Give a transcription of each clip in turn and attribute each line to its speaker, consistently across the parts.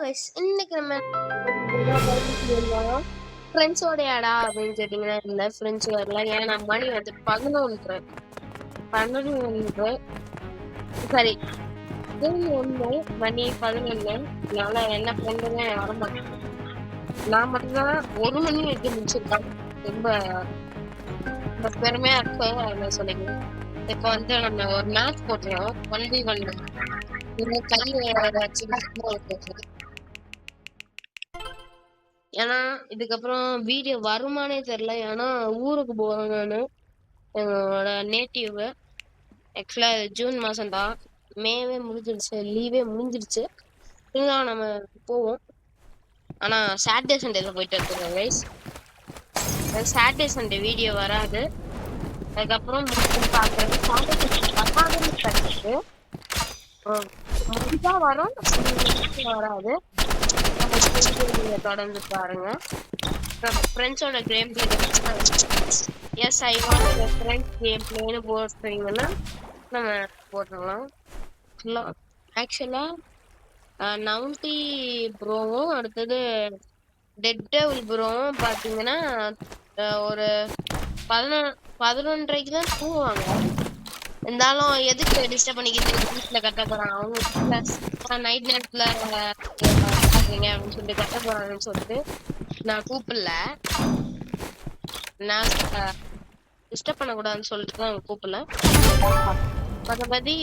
Speaker 1: Guys, இன்னைக்கு நம்ம ஃப்ரெண்ட்ஸோடையாடா அப்படின்னு கேட்டீங்கன்னா இல்லை, ஃப்ரெண்ட்ஸ் வரல. ஏன்னா மணி வந்து 11 சாரி 1 மணி 11. அதனால என்ன ஃப்ரெண்டுங்க வரமாட்டேன். நான் மட்டும்தான் 1 மணி வரைக்கும் முடிச்சிருக்கேன். ரொம்ப பெருமையா இருக்கு என்ன சொல்லிக்கிறேன். இப்போ வந்து நம்ம ஒரு மேட்ச் போட்டுருவோம் 1v1. ஏன்னா இதுக்கப்புறம் வீடியோ வருமானே தெரியல. ஏன்னா ஊருக்கு போறேன் நானு, என்னோட நேட்டிவ். ஆக்சுவலா ஜூன் மாசம் தான், மேவே முடிஞ்சிருச்சு, லீவே முடிஞ்சிருச்சு. இருந்தாலும் நம்ம போவோம். ஆனா சாட்டர்டே சண்டேல போயிட்டு இருக்கோம் கைஸ். சாட்டர்டே சண்டே வீடியோ வராது. அதுக்கப்புறம் பாக்குறது முடிஞ்சா வரும், வராது. நீங்க தொடர்ந்து பாருங்க. ஃப்ரெண்ட்ஸோட game play as I want friends game பிளேன்னு போட்டுறீங்கன்னா நம்ம போட்டுடலாம். ஆக்சுவலா நவுண்டி ப்ரோவும் அடுத்தது டெட் டெவில் ப்ரோவும் பார்த்தீங்கன்னா ஒரு 11:30க்கு தான் தூங்குவாங்க. இருந்தாலும் எதுக்கு டிஸ்டர்ப் பண்ணிக்கிட்டு வீட்டுல கட்ட போறாங்க, அவங்க நைட் நேரத்துல பாக்குறீங்க அப்படின்னு சொல்லிட்டு கட்ட போறாங்கன்னு சொல்லிட்டு நான் கூப்பிடல. நான் டிஸ்டர்ப் பண்ணக்கூடாதுன்னு சொல்லிட்டு தான் கூப்பிடல. மற்றபடி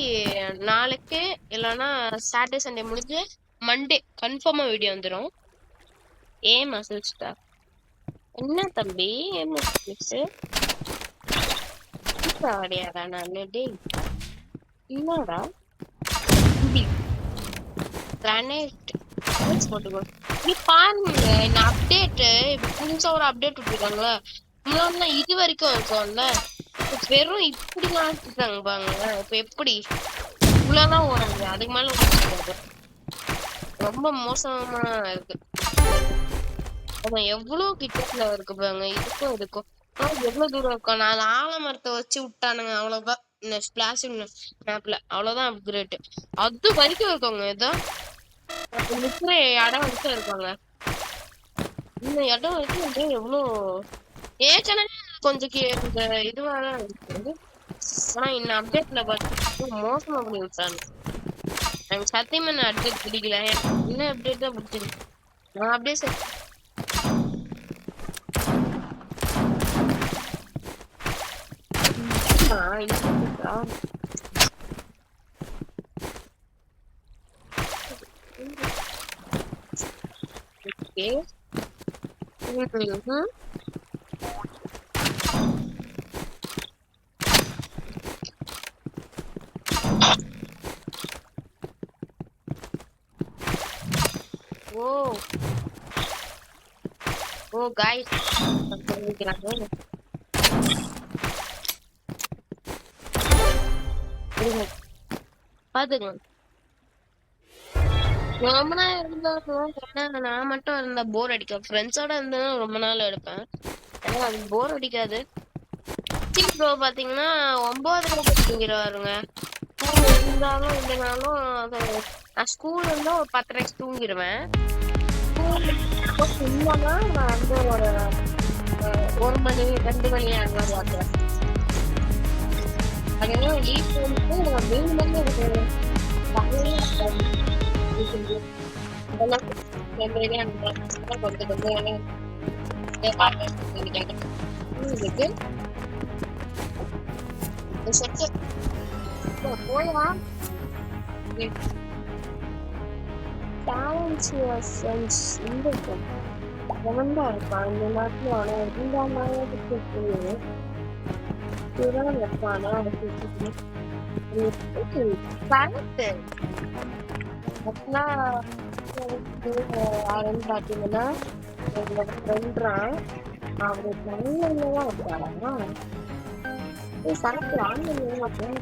Speaker 1: நாளைக்கு இல்லைன்னா சாட்டர்டே சண்டே முடிஞ்சு மண்டே கன்ஃபார்மா வீடியோ வந்துடும். ஏன் மசில்ஸ்டா என்ன தம்பி, ஏன் மசில்ஸ் கிடையாதா? நான் டே என்னடா கிரானைட் போட்டுக்கோ. நீ பாருங்க இந்த அப்டேட், இப்ப புதுசா ஒரு அப்டேட் விட்டுருக்காங்களா? முன்னாடி இது வரைக்கும் இருக்கும்ல, வெறும் இப்படி மாத்திட்டாங்க பாருங்க. இப்ப எப்படி இவ்வளவுதான் ஓடுங்க, அதுக்கு மேல ரொம்ப மோசமா இருக்கு. எவ்வளவு கிட்டத்துல இருக்கு பாருங்க, இதுக்கும் இதுக்கும் எவ்வளவு தூரம் இருக்கும். நான் ஆலமரத்தை வச்சு விட்டானுங்க, அவ்வளவுதான். இந்த ஸ்பிளாஷ் மேப்ல அவ்வளவுதான் அப்கிரேட். அது வரைக்கும் இருக்கவங்க ஏதோ நிக்கிற இடம் வரைக்கும் இருக்காங்க. இந்த இடம் வரைக்கும் எவ்வளோ ஏற்கனவே கொஞ்சம் இந்த இதுவாதான் இருக்கு. ஆனா இந்த அப்டேட்ல பார்த்து மோசமா பண்ணி விட்டாங்க. எனக்கு சத்தியமா இந்த அப்டேட் பிடிக்கல. என்ன அப்டேட் தான் பிடிச்சிருக்கு. நான் அப்படியே ஓ गाइस பாத்துங்க. ரொம்ப நாள் இருந்தாலும் நான் மட்டும் இருந்தா போர் அடிக்கும். ஃப்ரெண்ட்ஸோட இருந்தா ரொம்ப நாள் எடுப்பேன். ஏன்னா அது போர் அடிக்காது. ப்ரோ பாத்தீங்கன்னா 9:30 தூங்கிடுவாருங்க. இருந்தாலும் இல்லைனாலும் நான் ஸ்கூல் இருந்தா ஒரு 10:30 தூங்கிடுவேன். இல்லைன்னா நான் வந்து ஒரு 1 மணி 2 மணி அந்த மாதிரி வாக்குவேன். அதனால வீட்டுல வந்து வெயில் மணி போயா இருப்பான் இந்த நாட்டுல. ஆனா இருந்தாலும் யாருன்னு பாத்தீங்கன்னா என்னோட ஃப்ரெண்ட்றான். அவரு ஆன்லைன்லதான் இருக்காரா? சரக்கு ஆன்லைன்ல வந்தாருன்னா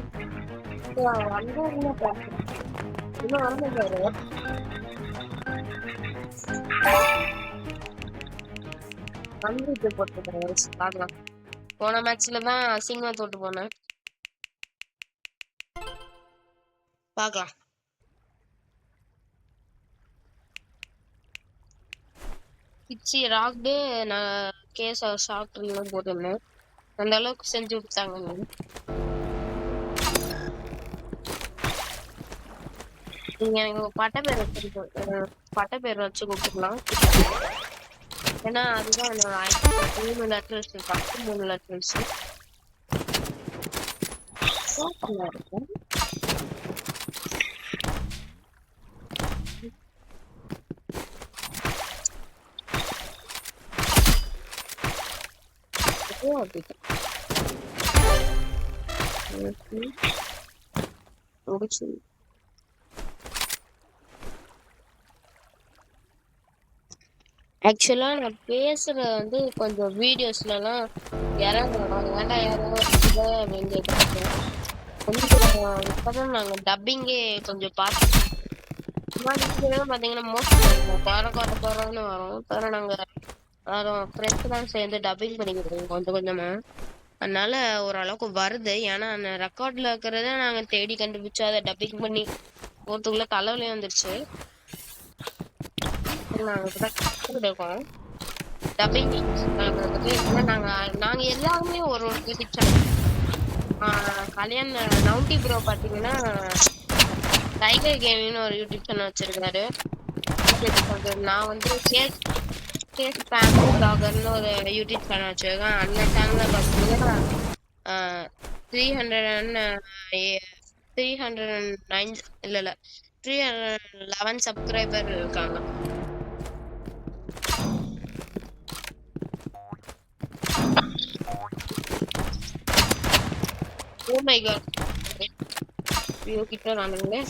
Speaker 1: இன்னும் வரமாட்டாரு. வந்துட்டு போட்டுருக்கேன் பாக்கலாம். போன மேட்ச்ல தான் அசிங்கமா தோட்டு போனேன். பாக்கலாம். பிச்சி ராக்டு நான் கேஸ் சாப்பிட்றீங்கன்னு போட்டிருந்தேன். அந்த அளவுக்கு செஞ்சு விட்டாங்க. நீங்க எங்க பட்டப்பேர் பட்டப்பேர் வச்சு கூப்பிட்டுக்கலாம். ஏன்னா அதுதான் என்னோட 3 லெட்டர்ஸ், ஃபர்ஸ்ட் 3 லெட்டர்ஸ் இருக்கும். ஆக்சுவலா நான் பேசுறது வந்து கொஞ்சம் வீடியோஸ்லாம் இறங்கணும். ஏன்டா அப்படின்னு கேட்குறாங்க. கொஞ்சம் இப்பதான் நாங்க டப்பிங்கே கொஞ்சம் பார்த்தோம். பாத்தீங்கன்னா மோஸ்ட் குறன்னு வரும். தவிர நாங்க ஃப்ரெண்ட்ஸ் தான் சேர்ந்து டப்பிங் பண்ணிக்கிட்டு கொஞ்சம் கொஞ்சமா. அதனால ஓரளவுக்கு வருது. ஏன்னா அந்த ரெக்கார்ட்ல இருக்கிறத நாங்க தேடி கண்டுபிடிச்சு அதை டப்பிங் பண்ணி போறதுக்குள்ள தலைவலியும் வந்துருச்சு. இருக்கோம் டப்பிங் நாங்க எல்லாருமே ஒரு யூடியூப் சேனல். கல்யாண நவுண்டி ப்ரோ பாத்தீங்கன்னா டைகர் கேமிங்னு ஒரு யூடியூப் சேனல் வச்சிருக்காரு. நான் வந்து கேஸ் ஃபேமிலி பிளாகர்னு ஒரு யூடியூப் சேனல் வச்சிருக்கேன். அந்த சேனல்ல பாத்தீங்கன்னா 309 இல்ல 311 சப்ஸ்கிரைபர் இருக்காங்க. Oh my god. View kita nanulle.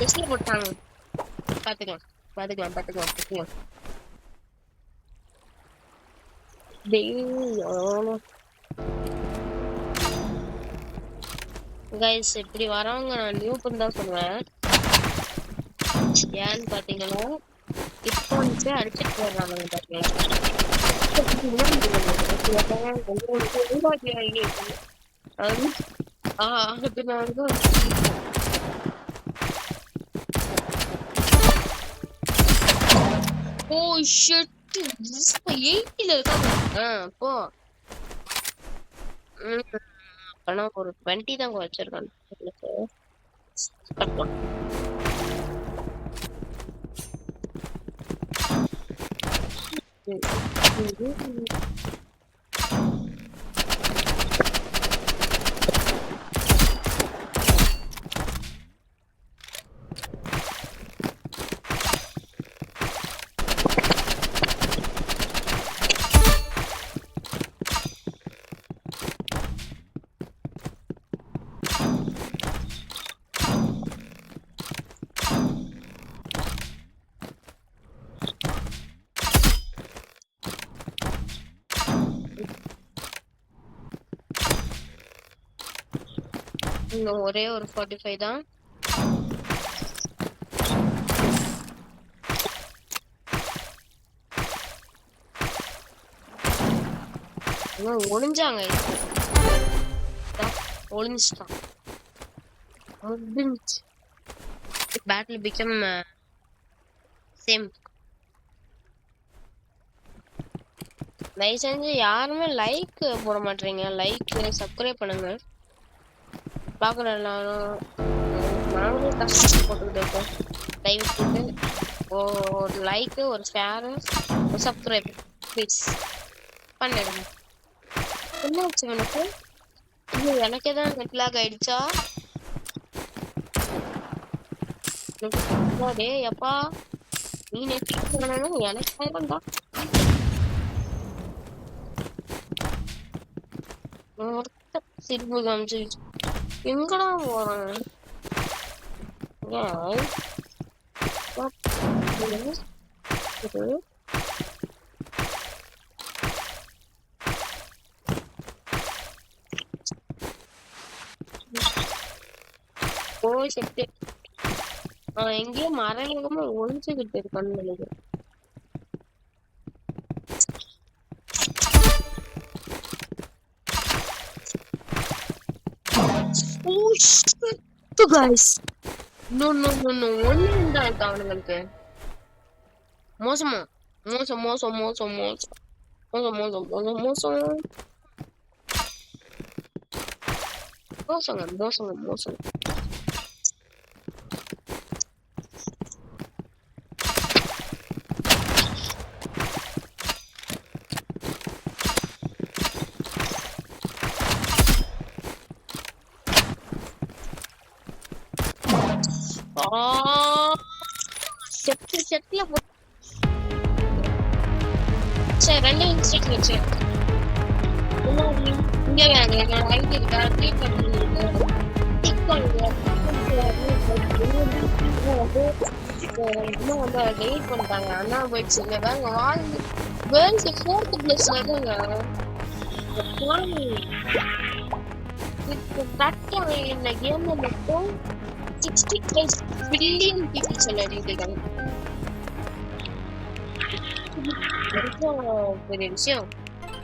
Speaker 1: Just போட்டாங்க. பாத்துக்கலாம். கைஸ் இப்படி வரவங்க நான் நியூப்னு தான் சொல்லுவேன். ஏன்னு பாத்தீங்கன்னா இப்போ வந்து அடிச்சுட்டு போயிடுறாங்க பாத்தீங்களா. அது நான் வந்து ஓ ஷிட் 80ல இருக்காங்க. போ ஆனா ஒரு 20 தான் வச்சிருக்காங்க. இன்னும் ஒரே ஒரு 45 தான். ஒளிஞ்சாங்க ஒளிஞ்சிட்டான். Battle become same. தயவு செஞ்சு யாருமே லைக் போட மாட்டீங்க. லைக் சப்ஸ்கிரைப் பண்ணுங்க. பாக்குற எல்லாரும் நாங்களும் கஷ்டப்பட்டு போட்டுக்கிட்டு இருக்கோம். தயவு செஞ்சு ஒரு லைக், ஒரு ஷேர், ஒரு சப்ஸ்கிரைப் ப்ளீஸ் பண்ணிடுங்க. என்ன ஆச்சு எனக்கு? எனக்கே தான் நெட் லாக் ஆயிடுச்சா? டேய் அப்பா நீ நெட் எனக்கு ஆயிரம்டா. சிரிப்பு காமிச்சிருச்சு. எங்கடா போறான்? ஓ செட்டு எங்கேயோ மறைமுகமா ஒளிஞ்சுகிட்டு இருக்கான்னு நினைக்கிறேன். ஒண்ணு இருந்தா இருக்கா அவனுங்களுக்கு. மோசமா மோசம் மோசம் மோசம் மோசம் மோசம் மோசம் மோசம் மோசம் மோசங்க மோசங்க மோசம். செட்ல சரி 2 இன்ஸ்டிக் வச்சு இங்க வேங்க என்னோட ஐடி இருக்கா கிளிக் பண்ணிருக்கேன். டிக் பண்ணுங்க. இன்னும் வந்து டெலிட் பண்ணிட்டாங்க. அண்ணா போயிடுச்சு. இங்க வேங்க வாழ்ந்து வேர்ல்ட் 4th பிளேஸ்ல இருங்க. இந்த கேம்ல மட்டும் 65 பில்லியன் பீப்புள்ஸ் விளையாடிட்டு பெரிய விஷயம்.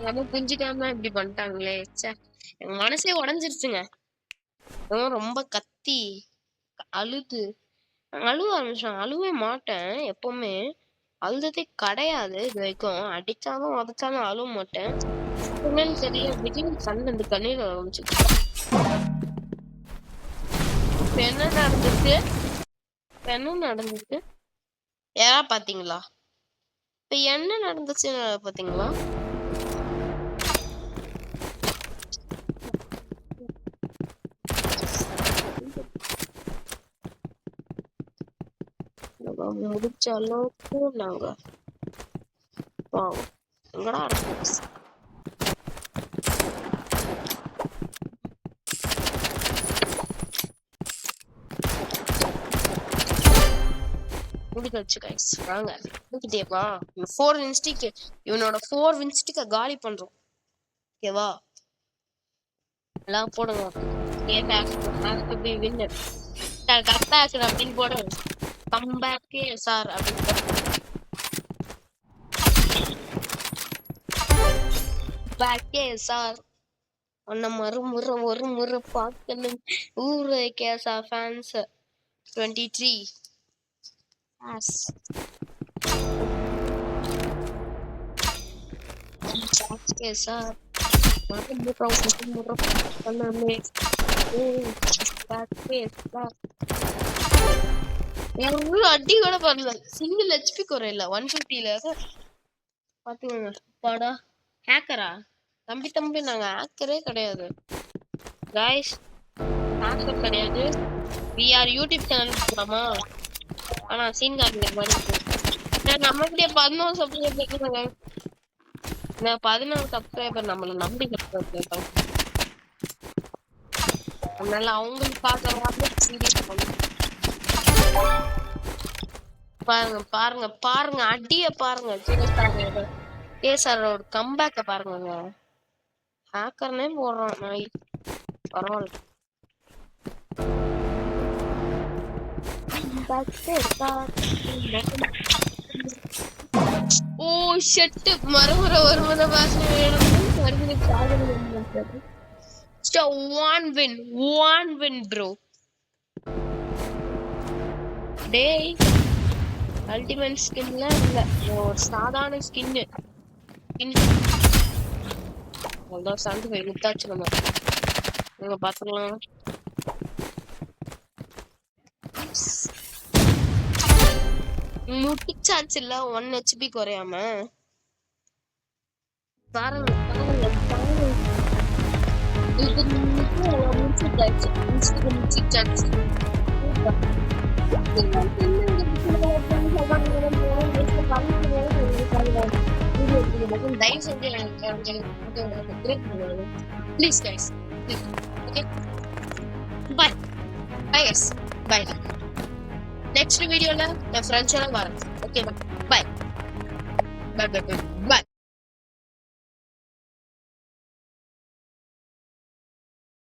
Speaker 1: நம்ம புரிஞ்சுக்காம இப்படி பண்ணிட்டாங்களே. எங்க மனசே உடஞ்சிருச்சுங்க. ரொம்ப கத்தி அழுது அழுவ ஆரம்பிச்சான். அழுவே மாட்டேன் எப்பவுமே, அழுததே கிடையாது இது வரைக்கும். அடிச்சாலும் உதச்சாலும் அழுவ மாட்டேன். எப்பவுமே தெரியல திடீர்னு கண்ணு அந்த கண்ணீர் ஆரம்பிச்சிச்சு. என்ன நடந்துச்சு யாரா பாத்தீங்களா? இப்ப என்ன நடந்துச்சு பாத்தீங்களா? முடிச்ச அளவுக்கு நாங்க எங்கடா முடிச்சு கைஸ் வாங்க முடிக்கிட்டேப்பா. 4 இன்ஸ்டிக் இவனோட 4 இன்ஸ்டிக்க காலி பண்றோம். ஓகேவா? எல்லாம் போடுங்க. கரெக்டா இருக்கு அப்படின்னு போடுங்க. கம்பேக் சார் அப்படின்னு பேக்கே சார் உன்ன மறுமுறை ஒரு முறை பார்க்கணும். ஊரு கேசா ஃபேன்ஸ் 23 சார் அடி கூட பண்ணல. சிங்கிள் ஹெச்பி குறையில 150ல பாத்துக்கோங்க. பாடா ஹேக்கரா தம்பி நாங்க ஹேக்கரே கிடையாது गाइस. ஹேக்கர் கிடையாது. we are யூடியூப் சேனல் போலாமா? ஆனா சீன் காட்டுங்க மாதிரி நம்மகிட்டே 11 சப்ஸ்கிரைபர். 11 சப்ஸ்கிரைபர் நம்மள நம்பி கேட்பாங்க. அதனால அவங்களுக்கு பாருங்க அடிய பாருங்க. கேசாரோட கம்பேக்க பாருங்க. ஹேக்கர்னே போடுறான் நாய். பரவாயில்ல. ஓ ஷட் மறுமுறை ஒரு முறை பாசன வேணும். So one win bro. டேய் அல்டிமேட் ஸ்கின்லாம் இல்ல, ஒரு சாதாரண ஸ்கின். அவ்வளோதான் சாந்து போய் வித்தாச்சு நம்ம. நீங்க பாத்துக்கலாம். முட்டிச்சாச்சு இல்ல 1 HP குறையாம. பாருங்க இது முட்டிச்சாச்சு. தயவு செஞ்சு please guys. Okay bye bye guys bye. Next வீடியோல நான் ஃப்ரெண்ட்ஸோட வரேன். Okay bye bye bye by.